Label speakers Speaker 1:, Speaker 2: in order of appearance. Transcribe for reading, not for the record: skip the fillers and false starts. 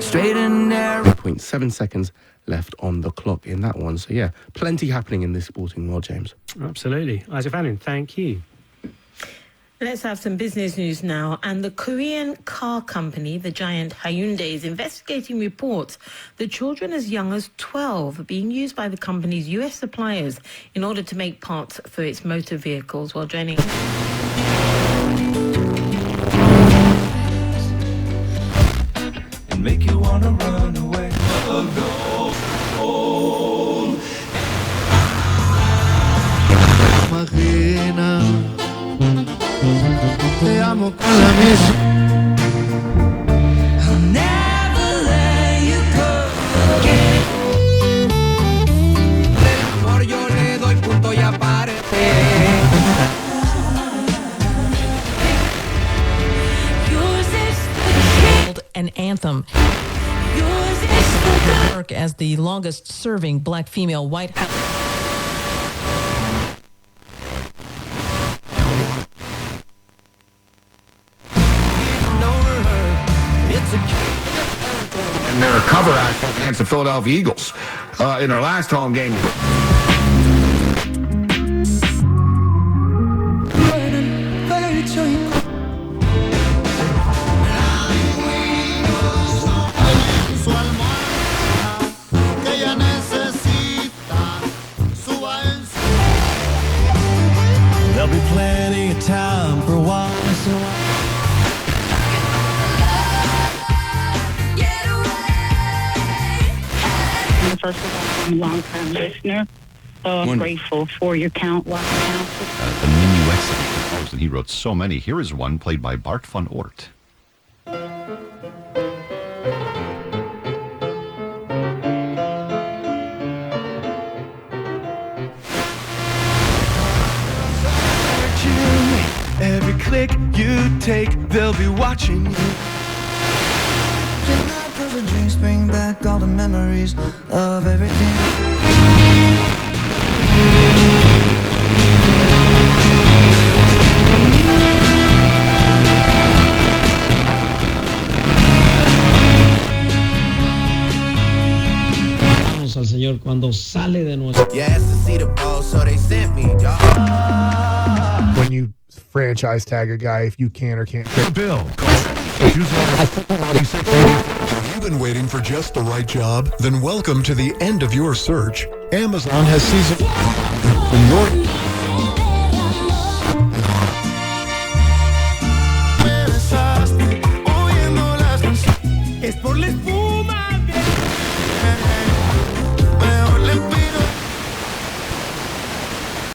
Speaker 1: straight and narrow.
Speaker 2: 0.7 seconds left on the clock in that one. So, yeah, plenty happening in this sporting world, James.
Speaker 3: Absolutely. Isaac Fannin, thank you.
Speaker 4: Let's have some business news now. And the Korean car company, the giant Hyundai, is investigating reports that children as young as 12 are being used by the company's US suppliers in order to make parts for its motor vehicles. While joining...
Speaker 1: Make you wanna run away.
Speaker 5: Te amo con la misma.
Speaker 1: I'll never let you go again. Del amor yo le doy punto y aparte.
Speaker 6: Yours is the an anthem.
Speaker 4: Yours is the...
Speaker 6: Work as the longest-serving black female White House.
Speaker 7: And they're a cover act against the Philadelphia Eagles in their last home game.
Speaker 5: There'll be plenty of time for a while.
Speaker 8: First of all, I'm a long-time listener. I'm grateful for your count. The
Speaker 9: minuets that he composed, and he wrote so many. Here is one played by Bart van Oort.
Speaker 5: Every click you take, they'll be watching you.
Speaker 1: The dreams bring back all the memories of everything.
Speaker 10: Vamos al Señor cuando sale de nuestro.
Speaker 1: Yes, to see the ball, so they sent me, y'all.
Speaker 11: When you franchise tag a guy, if you can or can't.
Speaker 7: Bill.
Speaker 12: Have you been waiting for just the right job? Then welcome to the end of your search. Amazon has season.